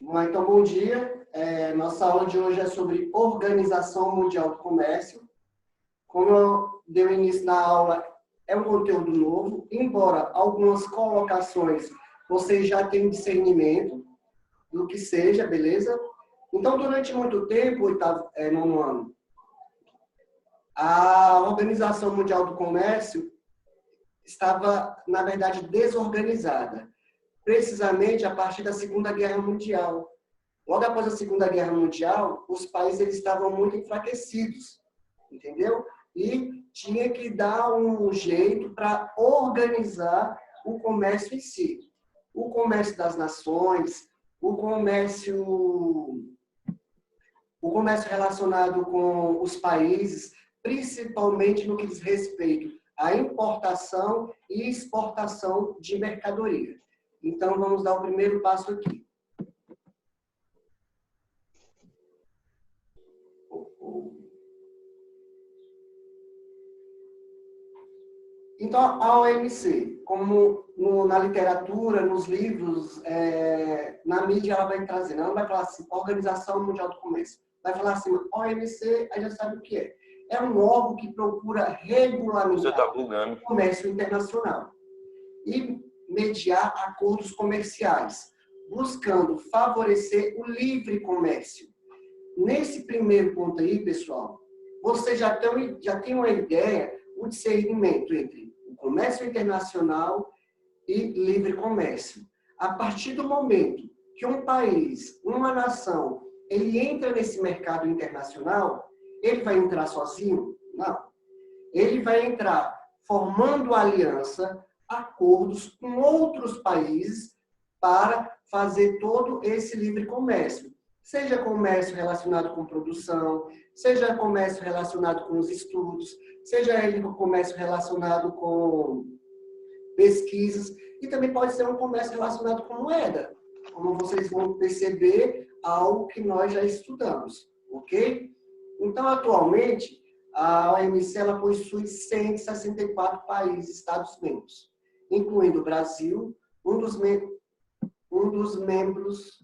Então, bom dia. Nossa aula de hoje é sobre Organização Mundial do Comércio. Como eu dei o início na aula, é um conteúdo novo, embora algumas colocações vocês já tenham discernimento do que seja, beleza? Então, durante muito tempo, nono ano, a Organização Mundial do Comércio estava, na verdade, desorganizada. Precisamente a partir da Segunda Guerra Mundial. Logo após a Segunda Guerra Mundial, os países eles estavam muito enfraquecidos, entendeu? E tinha que dar um jeito para organizar o comércio em si. O comércio das nações, o comércio relacionado com os países, principalmente no que diz respeito à importação e exportação de mercadoria. Então, vamos dar o primeiro passo aqui. Então, a OMC, como na literatura, nos livros, na mídia, ela vai trazer, ela não vai falar assim, Organização Mundial do Comércio. Vai falar assim, OMC, aí já sabe o que é. É um órgão que procura regulamentar o comércio internacional e mediar acordos comerciais, buscando favorecer o livre comércio. Nesse primeiro ponto aí, pessoal, você já tem uma ideia, o discernimento entre o comércio internacional e livre comércio. A partir do momento que um país, uma nação, ele entra nesse mercado internacional, ele vai entrar sozinho? Não. Ele vai entrar formando aliança, acordos com outros países para fazer todo esse livre comércio. Seja comércio relacionado com produção, seja comércio relacionado com os estudos, seja ele comércio relacionado com pesquisas, e também pode ser um comércio relacionado com moeda, como vocês vão perceber, algo que nós já estudamos, ok? Então, atualmente, a OMC ela possui 164 países, Estados-membros, incluindo o Brasil, um dos membros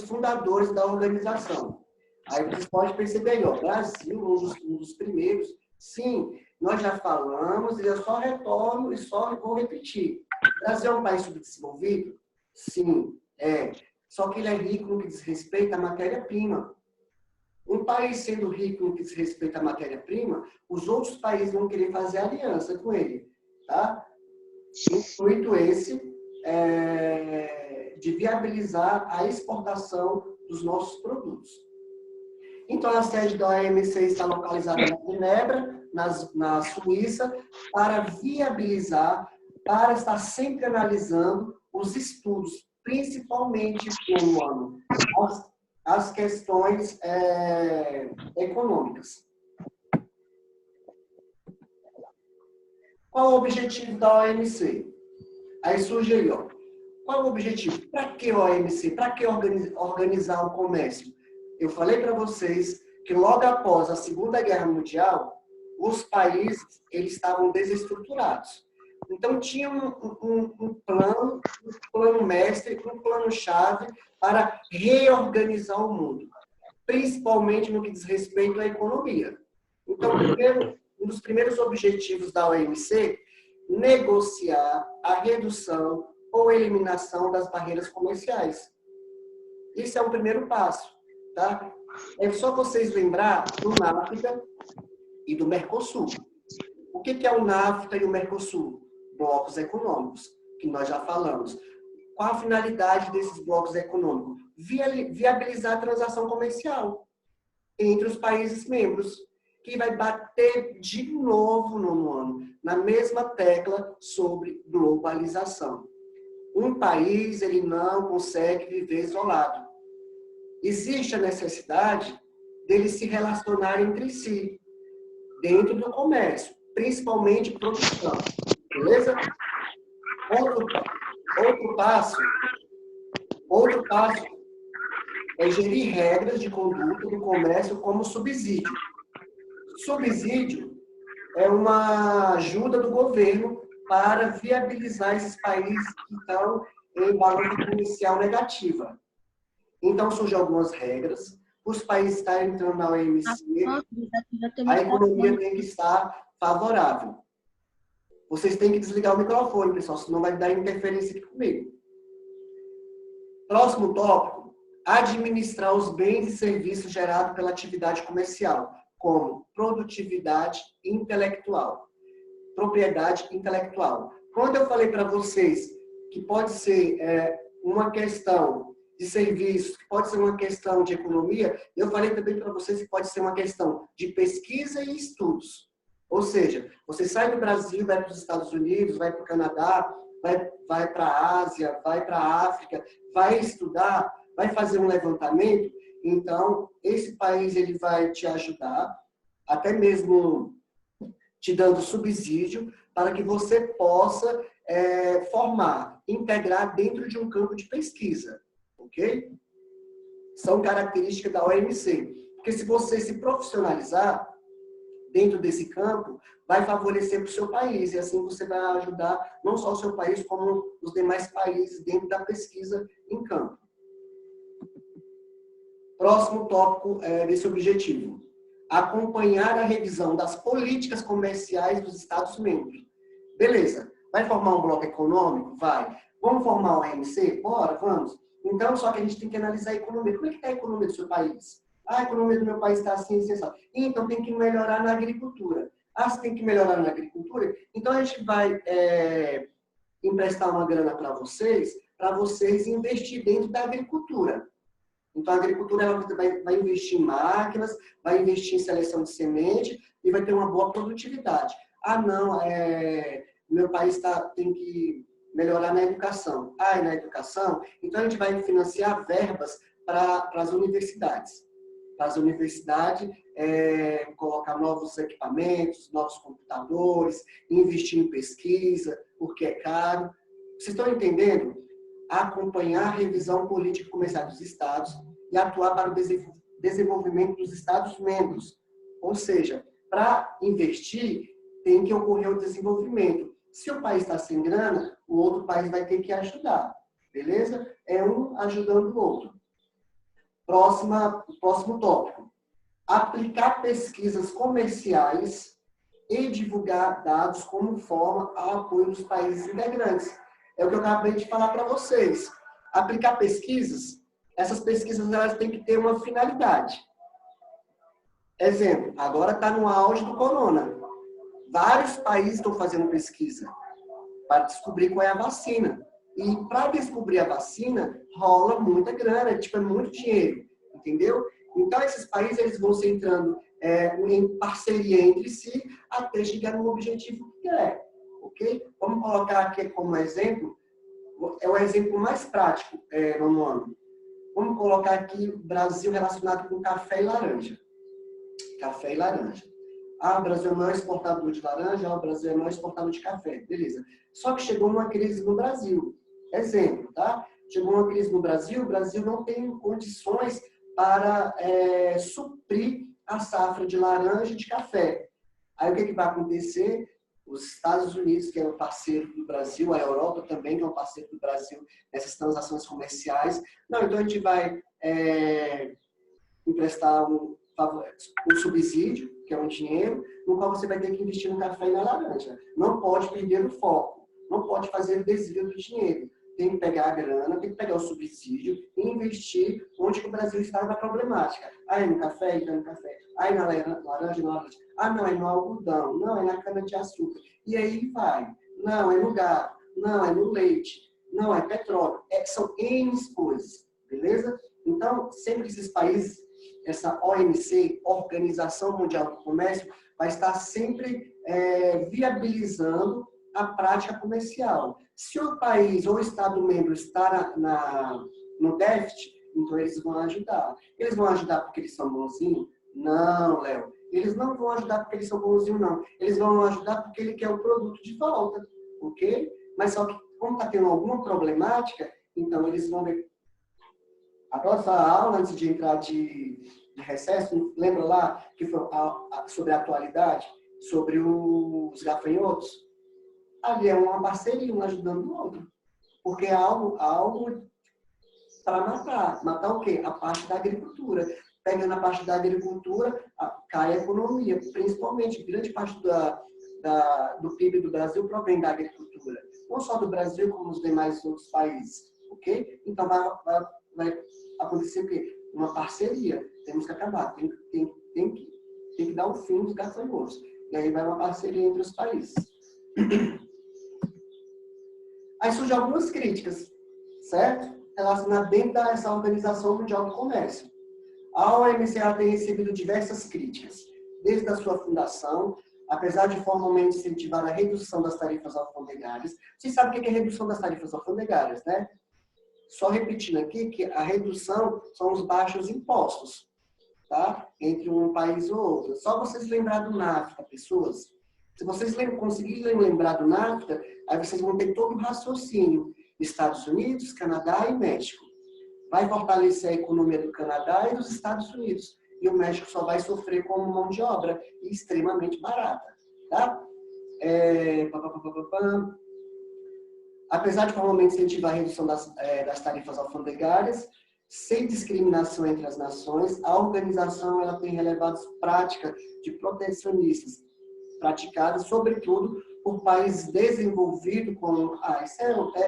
fundadores da organização. Aí vocês podem perceber aí, ó, Brasil, um dos primeiros. Sim, nós já falamos, e eu só retorno e só vou repetir. O Brasil é um país subdesenvolvido? Sim, é. Só que ele é rico no que diz respeito à matéria-prima. Um país sendo rico no que diz respeito à matéria-prima, os outros países vão querer fazer aliança com ele, tá? Intuito esse de viabilizar a exportação dos nossos produtos. Então, a sede da OMC está localizada em Genebra, na Suíça, para viabilizar, para estar sempre analisando os estudos, principalmente no ano, as questões econômicas. Qual o objetivo da OMC? Aí surge aí, ó. Qual o objetivo? Para que a OMC? Para que organizar o comércio? Eu falei para vocês que logo após a Segunda Guerra Mundial, os países eles estavam desestruturados. Então, tinha um plano mestre, um plano-chave para reorganizar o mundo, principalmente no que diz respeito à economia. Então, um dos primeiros objetivos da OMC, negociar a redução ou eliminação das barreiras comerciais. Isso é o primeiro passo, tá? É só vocês lembrar do NAFTA e do Mercosul. O que é o NAFTA e o Mercosul? Blocos econômicos, que nós já falamos. Qual a finalidade desses blocos econômicos? Viabilizar a transação comercial entre os países membros, que vai bater de novo no ano, na mesma tecla sobre globalização. Um país ele não consegue viver isolado. Existe a necessidade deles se relacionarem entre si, dentro do comércio, principalmente produção. Beleza? Outro passo é gerir regras de conduta do comércio como subsídio. Subsídio é uma ajuda do governo para viabilizar esses países que estão em balança comercial negativa. Então, surgem algumas regras. Os países que estão entrando na OMC, a economia tem que estar favorável. Vocês têm que desligar o microfone, pessoal, senão vai dar interferência aqui comigo. Próximo tópico, administrar os bens e serviços gerados pela atividade comercial, como produtividade intelectual, propriedade intelectual. Quando eu falei para vocês que pode ser uma questão de serviços, que pode ser uma questão de economia, eu falei também para vocês que pode ser uma questão de pesquisa e estudos. Ou seja, você sai do Brasil, vai para os Estados Unidos, vai para o Canadá, vai para a Ásia, vai para a África, vai estudar, vai fazer um levantamento. Então, esse país ele vai te ajudar, até mesmo te dando subsídio, para que você possa formar, integrar dentro de um campo de pesquisa. Ok? São características da OMC. Porque se você se profissionalizar dentro desse campo, vai favorecer para o seu país. E assim você vai ajudar não só o seu país, como os demais países dentro da pesquisa em campo. Próximo tópico desse objetivo. Acompanhar a revisão das políticas comerciais dos Estados-membros. Beleza. Vai formar um bloco econômico? Vai. Vamos formar o OMC? Bora, vamos. Então, só que a gente tem que analisar a economia. Como é que está a economia do seu país? Ah, a economia do meu país está assim, assim, assim. Então, tem que melhorar na agricultura. Ah, você tem que melhorar na agricultura? Então, a gente vai emprestar uma grana para vocês investir dentro da agricultura. Então, a agricultura ela vai investir em máquinas, vai investir em seleção de semente e vai ter uma boa produtividade. Ah, não, meu país tem que melhorar na educação. Ah, e na educação? Então, a gente vai financiar verbas para as universidades. Para as universidades, colocar novos equipamentos, novos computadores, investir em pesquisa, porque é caro. Vocês estão entendendo? Acompanhar a revisão política comercial dos Estados e atuar para o desenvolvimento dos Estados-membros. Ou seja, para investir, tem que ocorrer o desenvolvimento. Se o país está sem grana, o outro país vai ter que ajudar. Beleza? É um ajudando o outro. Próximo tópico. Aplicar pesquisas comerciais e divulgar dados como forma ao apoio dos países integrantes. É o que eu acabei de falar para vocês. Aplicar pesquisas, essas pesquisas elas têm que ter uma finalidade. Exemplo, agora está no auge do corona. Vários países estão fazendo pesquisa para descobrir qual é a vacina. E para descobrir a vacina, rola muita grana, é muito dinheiro, entendeu? Então, esses países eles vão se entrando em parceria entre si até chegar no objetivo que é. Ok? Vamos colocar aqui como exemplo, é o exemplo mais prático no ano. Vamos colocar aqui o Brasil relacionado com café e laranja. Café e laranja. Ah, o Brasil é o maior exportador de laranja, o Brasil é o maior exportador de café. Beleza. Só que chegou uma crise no Brasil. Exemplo, tá? Chegou uma crise no Brasil, o Brasil não tem condições para suprir a safra de laranja e de café. Aí o que vai acontecer? Os Estados Unidos, que é um parceiro do Brasil, a Europa também, que é um parceiro do Brasil nessas transações comerciais. Não, então a gente vai emprestar um subsídio, que é um dinheiro, no qual você vai ter que investir no café e na laranja. Não pode perder o foco, não pode fazer o desvio do dinheiro. Tem que pegar a grana, tem que pegar o subsídio e investir onde que o Brasil está na problemática. Ah, é no café? Então é no café. Ah, é na laranja? Na laranja. Ah, não, é no algodão. Não, é na cana-de-açúcar. E aí vai. Não, é no gado. Não, é no leite. Não, é petróleo. São N coisas. Beleza? Então, sempre esses países, essa OMC, Organização Mundial do Comércio, vai estar sempre viabilizando a prática comercial. Se o país ou o Estado-membro está no déficit, então eles vão ajudar. Eles vão ajudar porque eles são bonzinhos? Não, Léo. Eles não vão ajudar porque eles são bonzinhos, não. Eles vão ajudar porque ele quer o produto de volta, ok? Mas só que, como está tendo alguma problemática, então eles vão ver. A próxima aula, antes de entrar de recesso, lembra lá que foi sobre a atualidade, sobre os gafanhotos? Ali é uma parceria, um ajudando o outro. porque é algo para matar. Matar o quê? A parte da agricultura. Pegando a parte da agricultura, cai a economia, principalmente grande parte do PIB do Brasil provém da agricultura. Não só do Brasil, como dos demais outros países. Ok? Então, vai acontecer o quê? Uma parceria. Temos que acabar. Tem que dar um fim dos gafanhotos. E aí vai uma parceria entre os países. Aí surgem algumas críticas, certo? Relacionadas dentro dessa Organização Mundial do Comércio. A OMC tem recebido diversas críticas, desde a sua fundação, apesar de formalmente incentivar a redução das tarifas alfandegárias. Vocês sabem o que é redução das tarifas alfandegárias, né? Só repetindo aqui que a redução são os baixos impostos, tá? Entre um país ou outro. Só vocês lembrar do NAFTA, pessoas. Se vocês conseguirem lembrar do NAFTA, aí vocês vão ter todo o raciocínio. Estados Unidos, Canadá e México. Vai fortalecer a economia do Canadá e dos Estados Unidos. E o México só vai sofrer como mão de obra extremamente barata. Tá? Apesar de formalmente incentivar a redução das tarifas alfandegárias, sem discriminação entre as nações, a organização ela tem relevado práticas de protecionistas, praticadas, sobretudo, por países desenvolvidos, como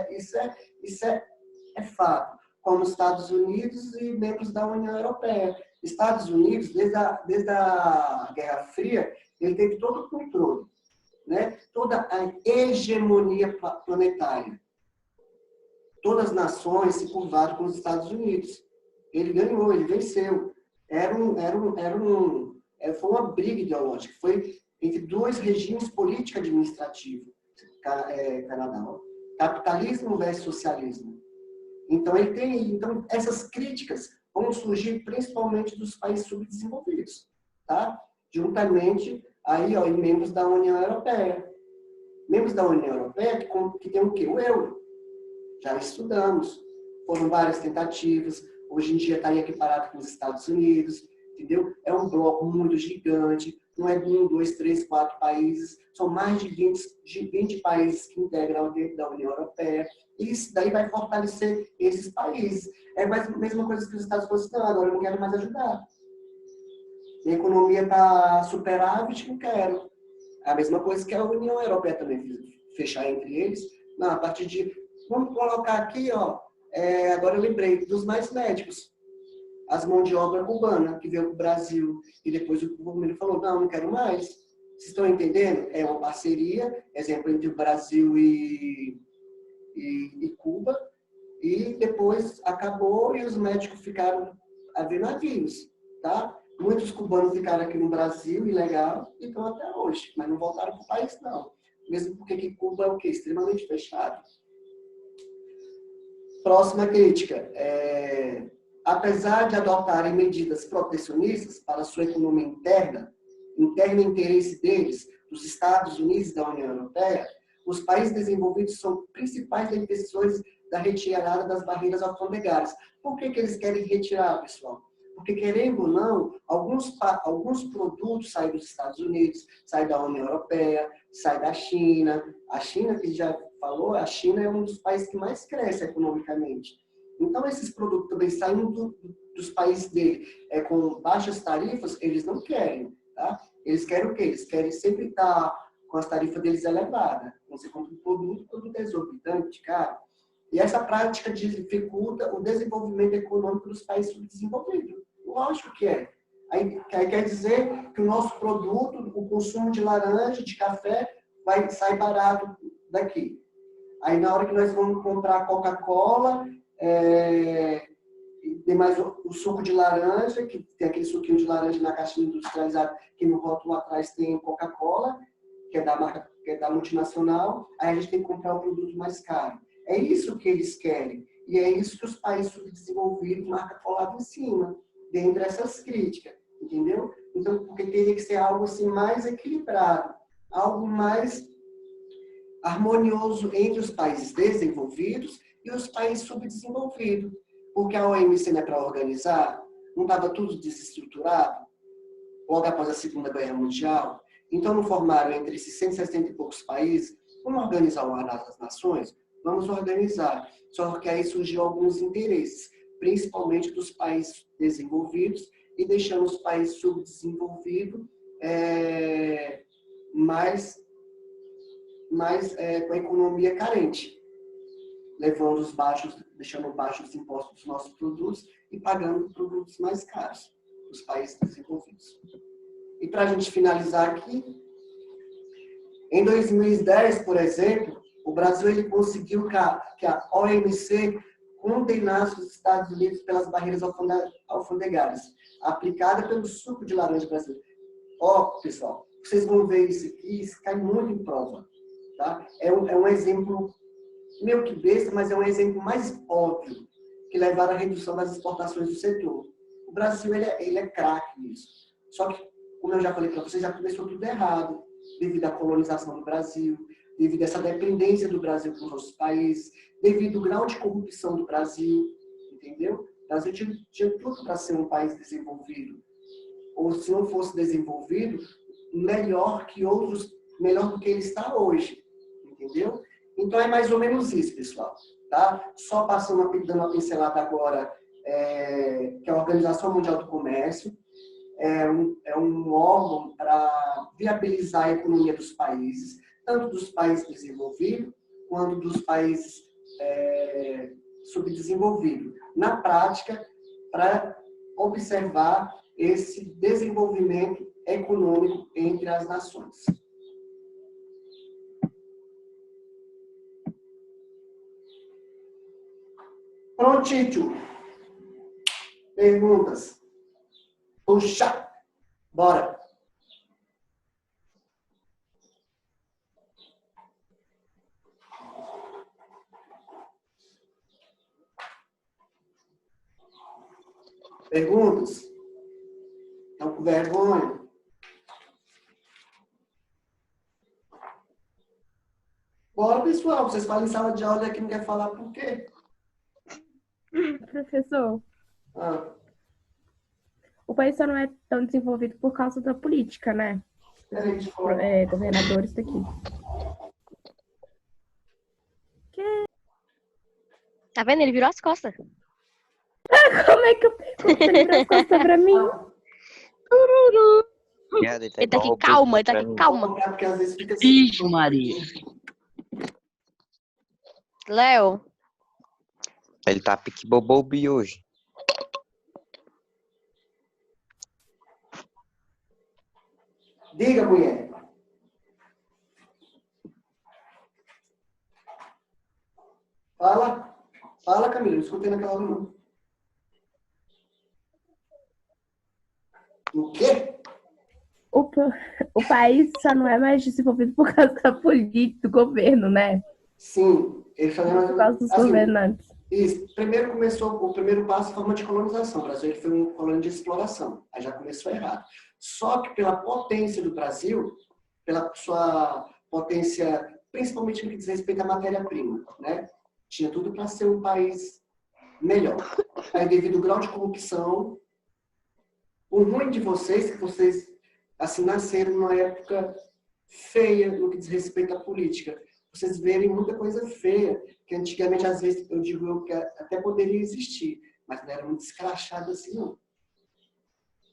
isso é fato, como Estados Unidos e membros da União Europeia. Estados Unidos, desde a Guerra Fria, ele teve todo o controle, né? Toda a hegemonia planetária. Todas as nações se curvaram com os Estados Unidos. Ele ganhou, ele venceu. Foi uma briga ideológica. Foi entre dois regimes político-administrativos, Canadá. Capitalismo versus socialismo. Então, essas críticas vão surgir principalmente dos países subdesenvolvidos, tá? Juntamente aí, em membros da União Europeia. Membros da União Europeia que tem o quê? O euro. Já estudamos. Foram várias tentativas. Hoje em dia está aí equiparado com os Estados Unidos, entendeu? É um bloco muito gigante. Não é 1, 2, 3, 4 países. São mais de 20 países que integram dentro da União Europeia. E isso daí vai fortalecer esses países. É a mesma coisa que os Estados Unidos não, agora eu não quero mais ajudar. Minha economia está superávit, não quero. É a mesma coisa que a União Europeia também fechar entre eles. Não, a partir de... Vamos colocar aqui, ó, agora eu lembrei, dos mais médicos. As mãos de obra cubana, que veio para o Brasil. E depois o governo falou, não quero mais. Vocês estão entendendo? É uma parceria, exemplo, entre o Brasil e Cuba. E depois acabou e os médicos ficaram a ver navios, tá? Muitos cubanos ficaram aqui no Brasil, ilegal, e estão até hoje. Mas não voltaram para o país, não. Mesmo porque que Cuba é o quê? Extremamente fechado. Próxima crítica. Apesar de adotarem medidas protecionistas para sua economia interno interesse deles, dos Estados Unidos e da União Europeia, os países desenvolvidos são principais defensores da retirada das barreiras alfandegárias. Por que eles querem retirar, pessoal? Porque, querendo ou não, alguns produtos saem dos Estados Unidos, saem da União Europeia, saem da China. A China, que já falou, a China é um dos países que mais cresce economicamente. Então, esses produtos também saindo dos países dele com baixas tarifas, eles não querem. Tá? Eles querem o quê? Eles querem sempre estar com as tarifas deles elevadas. Quando você compra um produto, o produto é exorbitante, cara. E essa prática dificulta o desenvolvimento econômico dos países subdesenvolvidos. Lógico que é. Aí quer dizer que o nosso produto, o consumo de laranja, de café, sai barato daqui. Aí na hora que nós vamos comprar Coca-Cola, tem mais o suco de laranja, que tem aquele suquinho de laranja na caixinha industrializada, que no rótulo atrás tem Coca-Cola, que é da marca, que é da multinacional, aí a gente tem que comprar o produto mais caro. É isso que eles querem. E é isso que os países subdesenvolvidos marcam colado em cima, dentre essas críticas. Entendeu? Então, porque teria que ser algo assim mais equilibrado, algo mais harmonioso entre os países desenvolvidos e os países subdesenvolvidos. Porque a OMC não é para organizar, não estava tudo desestruturado, logo após a Segunda Guerra Mundial. Então, não formaram entre esses 160 e poucos países, vamos organizar uma das nações, vamos organizar. Só que aí surgiu alguns interesses, principalmente dos países desenvolvidos, e deixando os países subdesenvolvidos com a economia carente, deixando baixos os impostos dos nossos produtos e pagando produtos mais caros dos países desenvolvidos. E para a gente finalizar aqui, em 2010, por exemplo, o Brasil ele conseguiu que a OMC condenasse os Estados Unidos pelas barreiras alfandegárias, aplicada pelo suco de laranja brasileiro. Pessoal, vocês vão ver isso cai muito em prova. Tá? É um exemplo meio que besta, mas é um exemplo mais óbvio que levaram à redução das exportações do setor. O Brasil ele é craque nisso. Só que, como eu já falei para vocês, já começou tudo errado, devido à colonização do Brasil, devido a essa dependência do Brasil com os outros países, devido ao grau de corrupção do Brasil, entendeu? O Brasil tinha tudo para ser um país desenvolvido. Ou, se não fosse desenvolvido, melhor do que ele está hoje, entendeu? Então, é mais ou menos isso, pessoal. Tá? Só dando uma pincelada agora, que a Organização Mundial do Comércio é um órgão para viabilizar a economia dos países, tanto dos países desenvolvidos, quanto dos países subdesenvolvidos. Na prática, para observar esse desenvolvimento econômico entre as nações. Prontinho. Perguntas? Puxa! Bora! Perguntas? Estão com vergonha? Bora, pessoal. Vocês falam em sala de aula e aqui não quer falar por quê? Professor, O país só não é tão desenvolvido por causa da política, né? Governadores daqui. Tá vendo? Ele virou as costas. Como é que você virou as costas pra mim? Ele tá aqui, calma, ele tá aqui, calma. Porque às vezes fica assim. Bicho, Maria. Léo, Ele tá pique bobobi hoje. Diga, mulher. Fala, Camila. Não escutei naquela hora, não. O quê? O país só não é mais desenvolvido por causa da política do governo, né? Sim. Ele Por causa dos governantes. Isso. O primeiro passo foi uma de colonização. O Brasil ele foi um colônia de exploração. Aí já começou errado. Só que pela potência do Brasil, pela sua potência, principalmente no que diz respeito à matéria-prima, né? Tinha tudo para ser um país melhor. Aí, devido ao grau de corrupção, o ruim de vocês, que vocês assim, nasceram numa época feia no que diz respeito à política. Vocês verem muita coisa feia, que antigamente, às vezes, eu digo que até poderia existir, mas não era muito escrachado assim, não.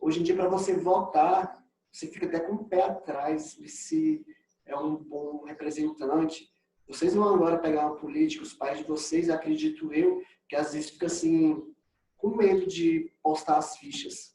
Hoje em dia, para você votar, você fica até com o pé atrás de se é um bom representante. Vocês vão agora pegar uma política, os pais de vocês, acredito eu, que às vezes fica assim, com medo de postar as fichas.